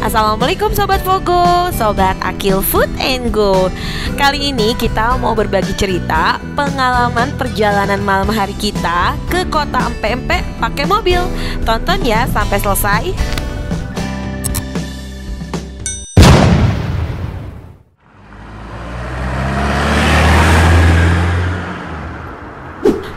Assalamualaikum Sobat Fogo, Sobat Akil Food and Go. Kali ini kita mau berbagi cerita pengalaman perjalanan malam hari kita ke kota Empe-Empe pakai mobil. Tonton ya sampai selesai.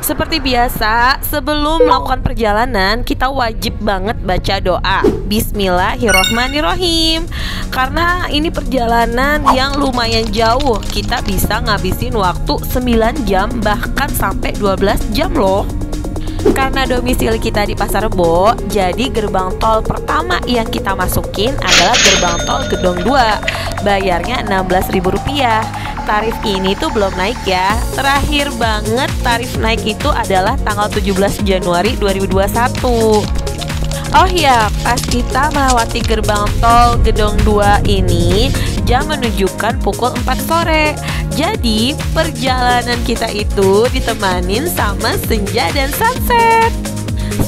Seperti biasa, sebelum melakukan perjalanan, kita wajib banget baca doa Bismillahirrohmanirrohim. Karena ini perjalanan yang lumayan jauh, kita bisa ngabisin waktu 9 jam, bahkan sampai 12 jam loh. Karena domisili kita di Pasar Rebo, jadi gerbang tol pertama yang kita masukin adalah gerbang tol Gedong 2. Bayarnya Rp16.000. Tarif ini tuh belum naik ya. Terakhir banget tarif naik itu adalah tanggal 17 Januari 2021. Oh ya, pas kita melewati gerbang tol Gedong 2 ini, jam menunjukkan pukul 4 sore. Jadi perjalanan kita itu ditemanin sama senja dan sunset.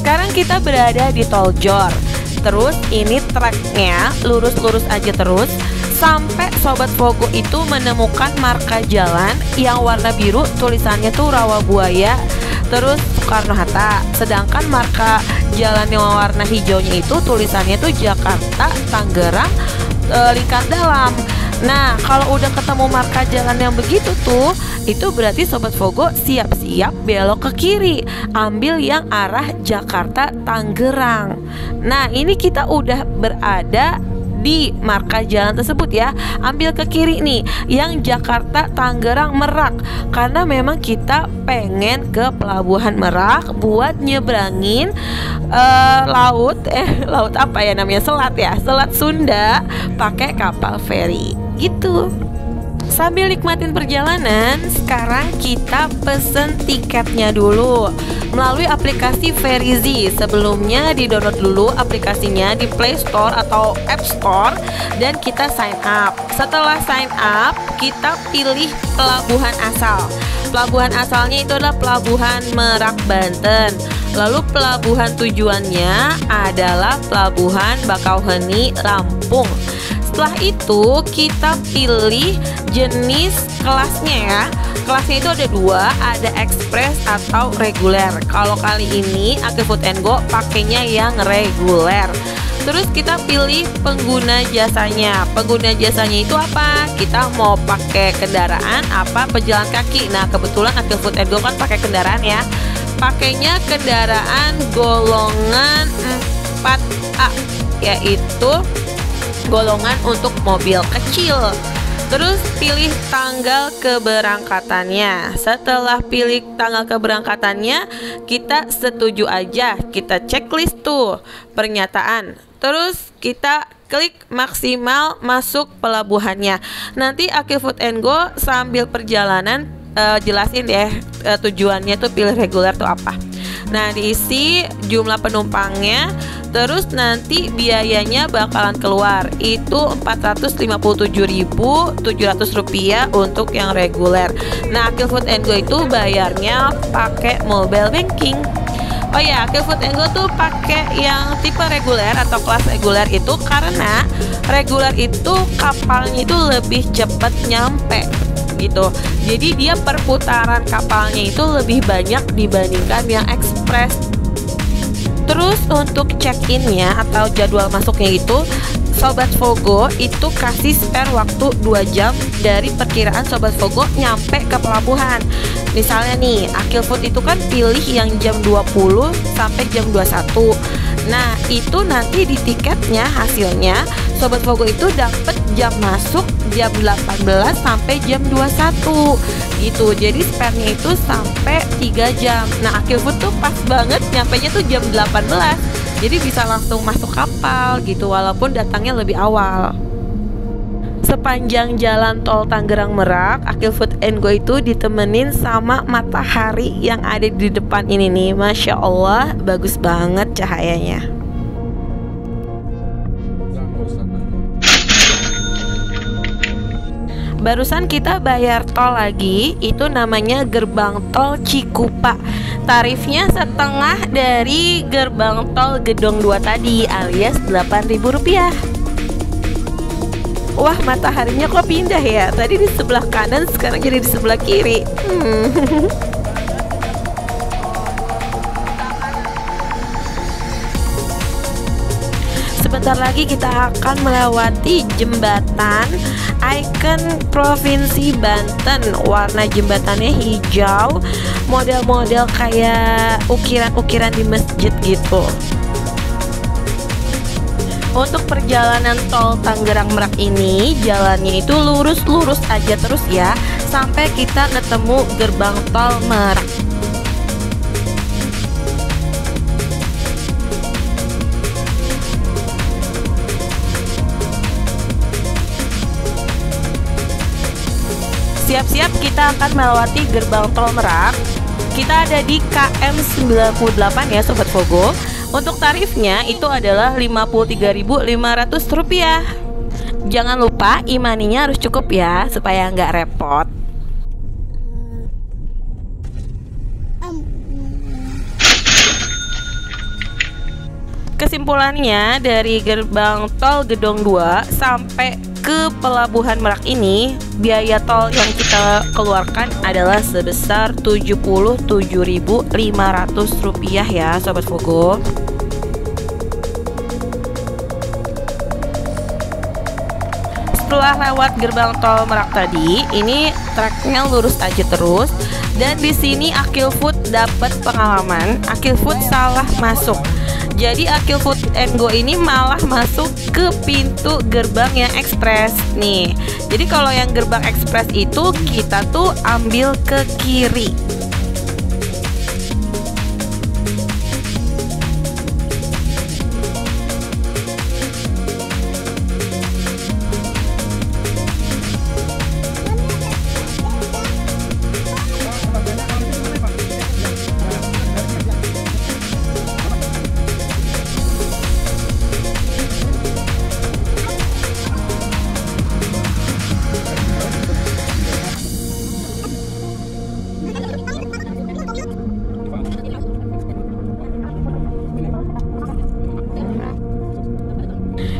Sekarang kita berada di Tol Jor. Terus ini treknya lurus-lurus aja terus sampai Sobat Fogo itu menemukan marka jalan yang warna biru, tulisannya tuh Rawabuaya, terus Soekarno-Hatta. Sedangkan marka jalan yang warna hijaunya itu tulisannya tuh Jakarta, Tangerang, Lingkar Dalam. Nah, kalau udah ketemu marka jalan yang begitu tuh, itu berarti Sobat Fogo siap-siap belok ke kiri, ambil yang arah Jakarta Tangerang. Nah, ini kita udah berada di marka jalan tersebut ya. Ambil ke kiri nih, yang Jakarta Tangerang Merak. Karena memang kita pengen ke Pelabuhan Merak buat nyebrangin laut apa ya namanya, selat ya, Selat Sunda pakai kapal feri gitu. Sambil nikmatin perjalanan, sekarang kita pesen tiketnya dulu melalui aplikasi Verizi. Sebelumnya di-download dulu aplikasinya di Play Store atau App Store dan kita sign up. Setelah sign up, kita pilih pelabuhan asal. Pelabuhan asalnya itu adalah Pelabuhan Merak, Banten. Lalu pelabuhan tujuannya adalah Pelabuhan Bakauheni, Lampung. Setelah itu kita pilih jenis kelasnya ya. Kelasnya itu ada dua, ada ekspres atau reguler. Kalau kali ini Akil Food and Go pakainya yang reguler. Terus kita pilih pengguna jasanya. Pengguna jasanya itu apa? Kita mau pakai kendaraan apa pejalan kaki. Nah, kebetulan Akil Food and Go kan pakai kendaraan ya. Pakainya kendaraan golongan 4A, yaitu golongan untuk mobil kecil. Terus pilih tanggal keberangkatannya. Setelah pilih tanggal keberangkatannya, kita setuju aja. Kita checklist tuh pernyataan. Terus kita klik maksimal masuk pelabuhannya. Nanti Akil Food and Go sambil perjalanan jelasin deh tujuannya tuh pilih reguler tuh apa. Nah, diisi jumlah penumpangnya, terus nanti biayanya bakalan keluar. Itu Rp457.700 untuk yang reguler. Nah, Akil Food and Go itu bayarnya pakai mobile banking. Oh ya, Akil Food and Go tuh pakai yang tipe reguler atau kelas reguler itu karena reguler itu kapalnya itu lebih cepat nyampe gitu. Jadi dia perputaran kapalnya itu lebih banyak dibandingkan yang ekspres. Terus untuk check-innya atau jadwal masuknya itu, Sobat Fogo itu kasih spare waktu 2 jam dari perkiraan Sobat Fogo nyampe ke pelabuhan. Misalnya nih, Akil Food itu kan pilih yang jam 20 sampai jam 21. Nah, itu nanti di tiketnya hasilnya Sobat Fogo itu dapat jam masuk jam 18 sampai jam 21 gitu. Jadi spare-nya itu sampai 3 jam. Nah, Akil Food tuh pas banget nyampenya tuh jam 18. Jadi bisa langsung masuk kapal gitu, walaupun datangnya lebih awal. Sepanjang jalan tol Tangerang Merak, Akil Food and Go itu ditemenin sama matahari yang ada di depan ini nih. Masya Allah, bagus banget cahayanya. Barusan kita bayar tol lagi, itu namanya gerbang tol Cikupa. Tarifnya setengah dari gerbang tol Gedong 2 tadi, alias Rp8.000. Wah, mataharinya kok pindah ya? Tadi di sebelah kanan, sekarang jadi di sebelah kiri. Sebentar lagi kita akan melewati jembatan ikon Provinsi Banten. Warna jembatannya hijau, model-model kayak ukiran-ukiran di masjid gitu. Untuk perjalanan tol Tangerang Merak ini, jalannya itu lurus-lurus aja terus ya, sampai kita ketemu gerbang tol Merak. Siap-siap, kita akan melewati gerbang tol Merak. Kita ada di KM 98 ya Sobat Vogo. Untuk tarifnya itu adalah Rp53.500. Jangan lupa imaninya harus cukup ya, supaya nggak repot. Kesimpulannya, dari gerbang tol Gedong 2 sampai ke Pelabuhan Merak ini, biaya tol yang kita keluarkan adalah sebesar Rp77.500 ya Sobat Vogo. Setelah lewat gerbang tol Merak tadi, ini treknya lurus aja terus. Dan di sini Akil Food dapat pengalaman. Akil Food salah masuk. Jadi Akil Food & Go ini malah masuk ke pintu gerbang yang ekspres nih. Jadi kalau yang gerbang ekspres itu kita tuh ambil ke kiri.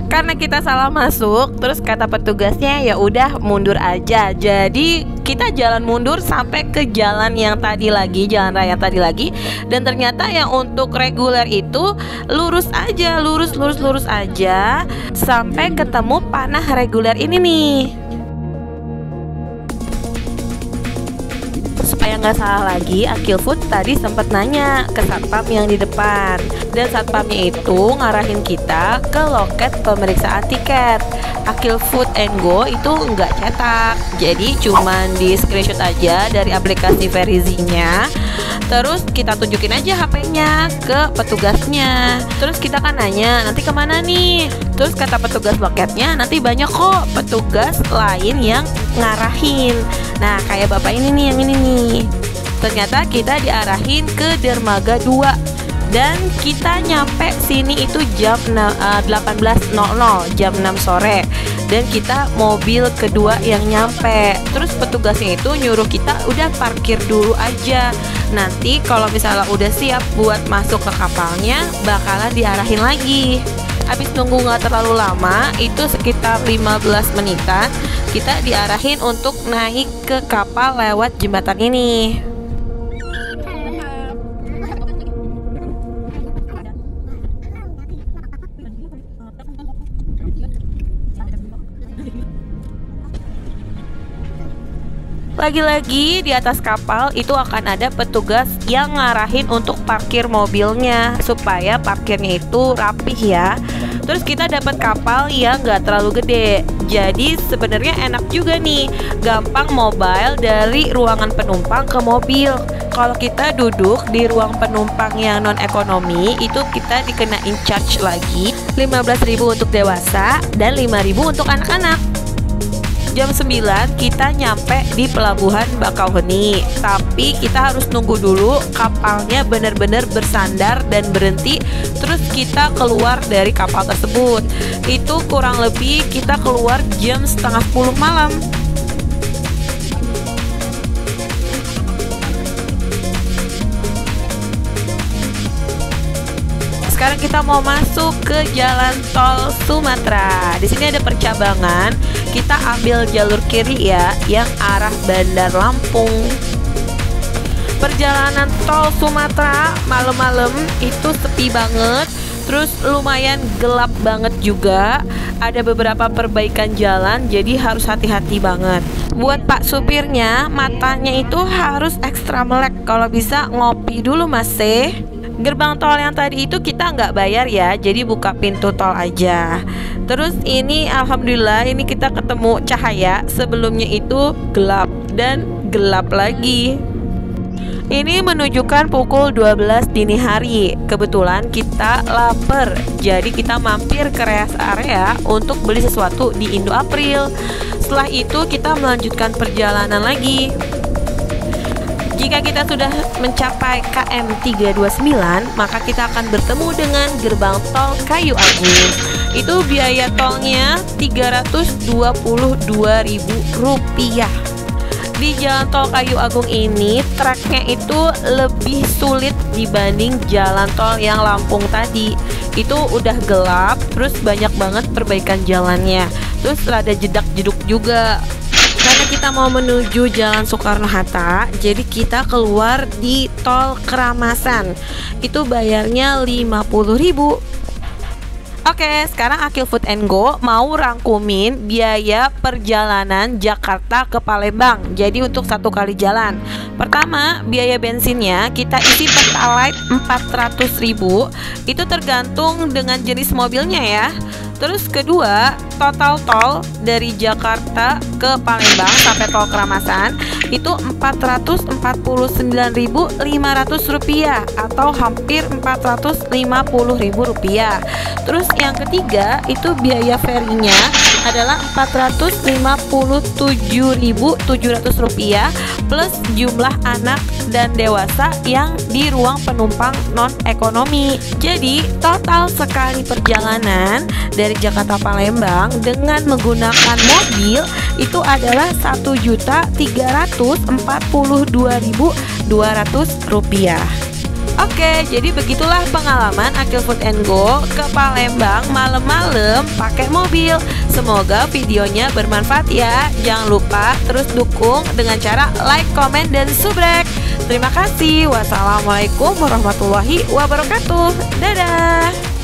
Karena kita salah masuk, terus kata petugasnya ya udah mundur aja. Jadi kita jalan mundur sampai ke jalan yang tadi lagi, jalan raya tadi lagi. Dan ternyata yang untuk reguler itu lurus aja, lurus aja sampai ketemu panah reguler ini nih. Supaya nggak salah lagi, Akil Food tadi sempat nanya ke satpam yang di depan, dan satpamnya itu ngarahin kita ke loket pemeriksaan tiket. Akil Food & Go itu nggak cetak, jadi cuman di screenshot aja dari aplikasi Verizinya. Terus kita tunjukin aja HP-nya ke petugasnya. Terus kita kan nanya, nanti kemana nih? Terus kata petugas loketnya, nanti banyak kok petugas lain yang ngarahin. Nah, kayak bapak ini nih, yang ini nih. Ternyata kita diarahin ke Dermaga 2. Dan kita nyampe sini itu jam 18.00, jam 6 sore. Dan kita mobil kedua yang nyampe. Terus petugasnya itu nyuruh kita udah parkir dulu aja. Nanti kalau misalnya udah siap buat masuk ke kapalnya, bakalan diarahin lagi. Habis nunggu nggak terlalu lama, itu sekitar 15 menitan, kita diarahin untuk naik ke kapal lewat jembatan ini. Lagi-lagi di atas kapal itu akan ada petugas yang ngarahin untuk parkir mobilnya, supaya parkirnya itu rapih ya. Terus kita dapat kapal yang gak terlalu gede, jadi sebenarnya enak juga nih, gampang mobile dari ruangan penumpang ke mobil. Kalau kita duduk di ruang penumpang yang non ekonomi, itu kita dikenain charge lagi 15.000 untuk dewasa dan 5.000 untuk anak-anak. Jam 9 kita nyampe di Pelabuhan Bakauheni, tapi kita harus nunggu dulu kapalnya benar-benar bersandar dan berhenti, terus kita keluar dari kapal tersebut. Itu kurang lebih kita keluar jam setengah 10 malam. sekarang kita mau masuk ke jalan tol Sumatera. Di sini ada percabangan. Kita ambil jalur kiri ya, yang arah Bandar Lampung. Perjalanan tol Sumatera malam-malam itu sepi banget. Terus lumayan gelap banget juga. Ada beberapa perbaikan jalan, jadi harus hati-hati banget. Buat Pak supirnya, matanya itu harus ekstra melek. Kalau bisa ngopi dulu Mas. Gerbang tol yang tadi itu kita nggak bayar ya, jadi buka pintu tol aja. Terus ini alhamdulillah ini kita ketemu cahaya. Sebelumnya itu gelap dan gelap lagi. Ini menunjukkan pukul 12 dini hari. Kebetulan kita lapar, jadi kita mampir ke rest area untuk beli sesuatu di Indo April. Setelah itu kita melanjutkan perjalanan lagi. Jika kita sudah mencapai KM 329, maka kita akan bertemu dengan gerbang tol Kayu Agung. Itu biaya tolnya Rp322.000. Di jalan tol Kayu Agung ini treknya itu lebih sulit dibanding jalan tol yang Lampung tadi. Itu udah gelap, terus banyak banget perbaikan jalannya. Terus rada jedak-jeduk juga. Karena kita mau menuju Jalan Soekarno-Hatta, jadi kita keluar di tol Keramasan. Itu bayarnya Rp50.000. Oke, sekarang Akil Food & Go mau rangkumin biaya perjalanan Jakarta ke Palembang. Jadi untuk satu kali jalan. Pertama, biaya bensinnya kita isi Pertalite 400.000. Itu tergantung dengan jenis mobilnya ya. Terus kedua, total tol dari Jakarta ke Palembang sampai tol Keramasan itu Rp449.500 atau hampir Rp450.000. Terus yang ketiga itu biaya ferinya adalah Rp457.700 plus jumlah anak dan dewasa yang di ruang penumpang non ekonomi. Jadi total sekali perjalanan dari Jakarta Palembang dengan menggunakan mobil itu adalah Rp1.342.200. Oke, jadi begitulah pengalaman Akil Food & Go ke Palembang malam-malam pakai mobil. Semoga videonya bermanfaat ya. Jangan lupa terus dukung dengan cara like, komen, dan subrek. Terima kasih. Wassalamualaikum warahmatullahi wabarakatuh. Dadah.